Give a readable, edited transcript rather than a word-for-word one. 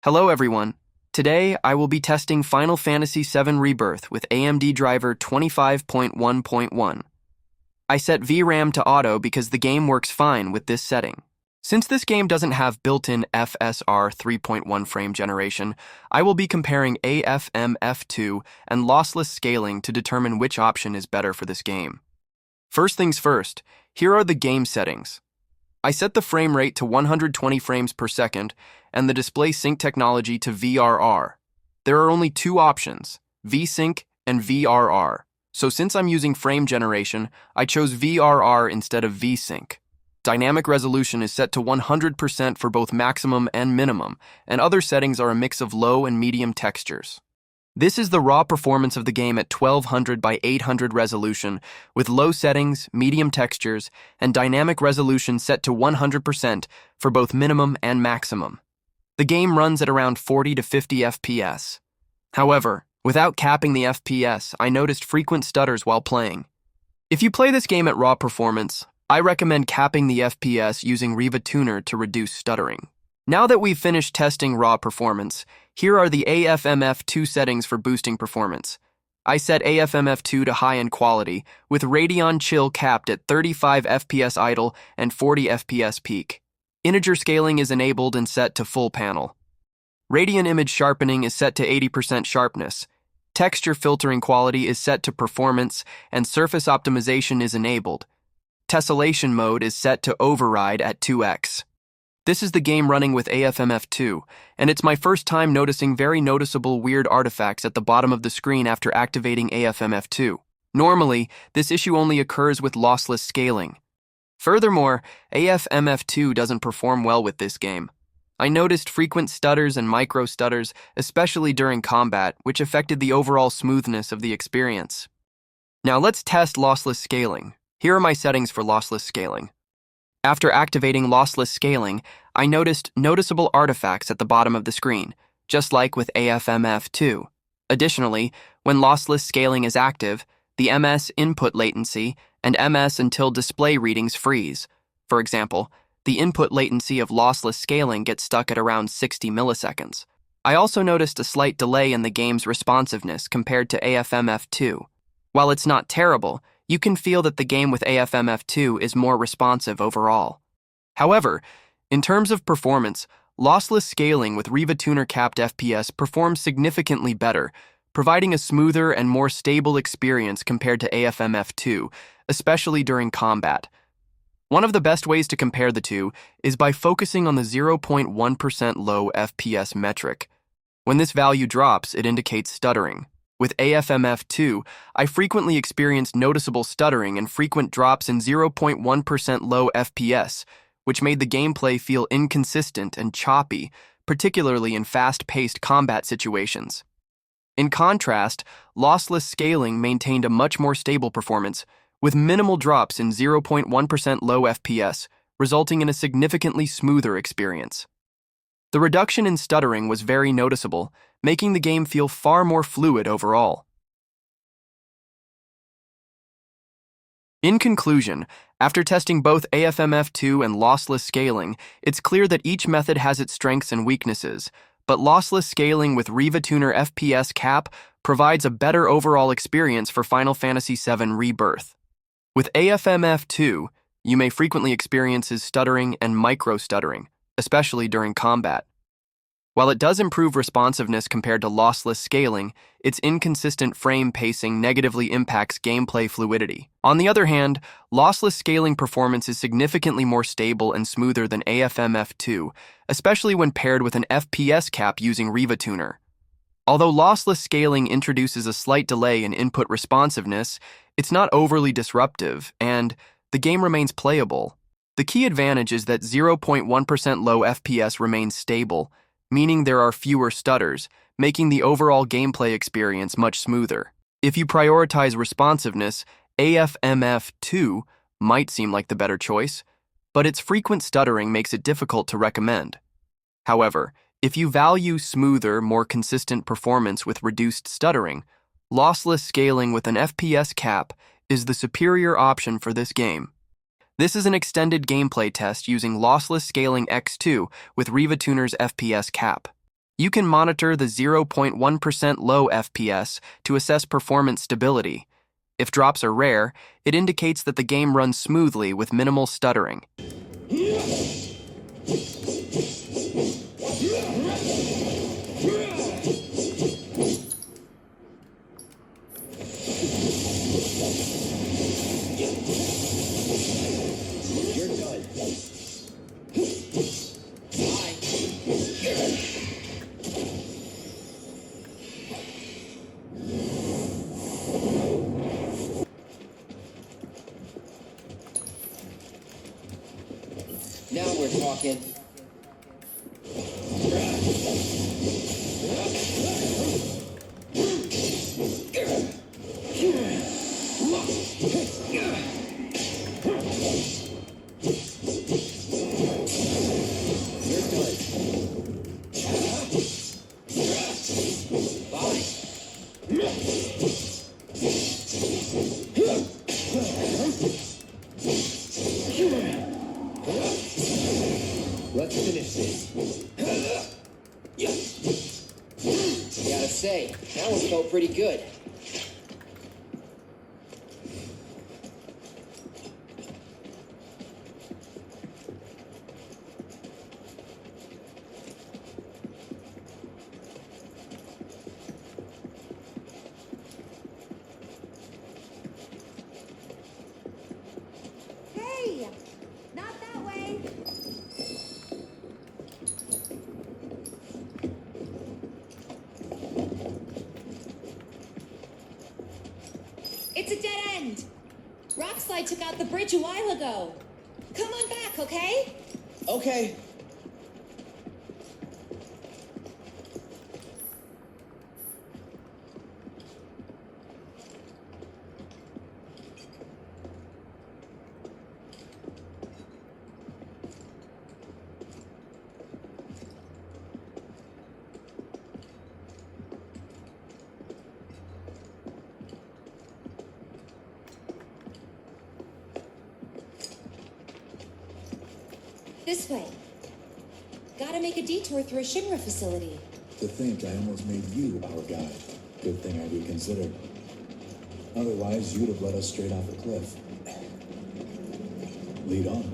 Hello everyone. Today I will be testing Final Fantasy VII Rebirth with AMD driver 25.1.1. I set VRAM to auto because the game works fine with this setting. Since this game doesn't have built-in FSR 3.1 frame generation, I will be comparing AFMF2 and lossless scaling to determine which option is better for this game. First things first, here are the game settings. I set the frame rate to 120 frames per second and the display sync technology to VRR. There are only two options, VSync and VRR. So since I'm using frame generation, I chose VRR instead of VSync. Dynamic resolution is set to 100% for both maximum and minimum, and other settings are a mix of low and medium textures. This is the raw performance of the game at 1200 by 800 resolution, with low settings, medium textures, and dynamic resolution set to 100% for both minimum and maximum. The game runs at around 40 to 50 FPS. However, without capping the FPS, I noticed frequent stutters while playing. If you play this game at raw performance, I recommend capping the FPS using Riva Tuner to reduce stuttering. Now that we've finished testing raw performance, here are the AFMF2 settings for boosting performance. I set AFMF2 to high-end quality, with Radeon Chill capped at 35 FPS idle and 40 FPS peak. Integer scaling is enabled and set to full panel. Radiant image sharpening is set to 80% sharpness. Texture filtering quality is set to performance, and surface optimization is enabled. Tessellation mode is set to override at 2x. This is the game running with AFMF2, and it's my first time noticing very noticeable weird artifacts at the bottom of the screen after activating AFMF2. Normally, this issue only occurs with lossless scaling. Furthermore, AFMF2 doesn't perform well with this game. I noticed frequent stutters and micro stutters, especially during combat, which affected the overall smoothness of the experience. Now let's test lossless scaling. Here are my settings for lossless scaling. After activating lossless scaling, I noticed noticeable artifacts at the bottom of the screen, just like with AFMF2. Additionally, when lossless scaling is active, the MS input latency and MS until display readings freeze. For example, the input latency of lossless scaling gets stuck at around 60 milliseconds. I also noticed a slight delay in the game's responsiveness compared to AFMF2. While it's not terrible, you can feel that the game with AFMF2 is more responsive overall. However, in terms of performance, lossless scaling with Riva Tuner capped FPS performs significantly better, providing a smoother and more stable experience compared to AFMF2, especially during combat. One of the best ways to compare the two is by focusing on the 0.1% low FPS metric. When this value drops, it indicates stuttering. With AFMF2, I frequently experienced noticeable stuttering and frequent drops in 0.1% low FPS, which made the gameplay feel inconsistent and choppy, particularly in fast-paced combat situations. In contrast, lossless scaling maintained a much more stable performance, with minimal drops in 0.1% low FPS, resulting in a significantly smoother experience. The reduction in stuttering was very noticeable, making the game feel far more fluid overall. In conclusion, after testing both AFMF2 and lossless scaling, it's clear that each method has its strengths and weaknesses, but lossless scaling with Riva Tuner FPS cap provides a better overall experience for Final Fantasy VII Rebirth. With AFMF2, you may frequently experience stuttering and micro-stuttering, especially during combat. While it does improve responsiveness compared to lossless scaling, its inconsistent frame pacing negatively impacts gameplay fluidity. On the other hand, lossless scaling performance is significantly more stable and smoother than AFMF2, especially when paired with an FPS cap using Riva Tuner. Although lossless scaling introduces a slight delay in input responsiveness, it's not overly disruptive, and the game remains playable. The key advantage is that 0.1% low FPS remains stable, meaning there are fewer stutters, making the overall gameplay experience much smoother. If you prioritize responsiveness, AFMF2 might seem like the better choice, but its frequent stuttering makes it difficult to recommend. However, if you value smoother, more consistent performance with reduced stuttering, lossless scaling with an FPS cap is the superior option for this game. This is an extended gameplay test using Lossless Scaling X2 with Riva Tuner's FPS cap. You can monitor the 0.1% low FPS to assess performance stability. If drops are rare, it indicates that the game runs smoothly with minimal stuttering. Now we're talking. Let's finish this. Gotta say, that one felt pretty good. Hey! Not that way! It's a dead end! Rockslide took out the bridge a while ago. Come on back, okay? Okay. This way. Gotta make a detour through a Shinra facility. To think I almost made you our guide. Good thing I reconsidered. Otherwise, you'd have led us straight off a cliff. Lead on.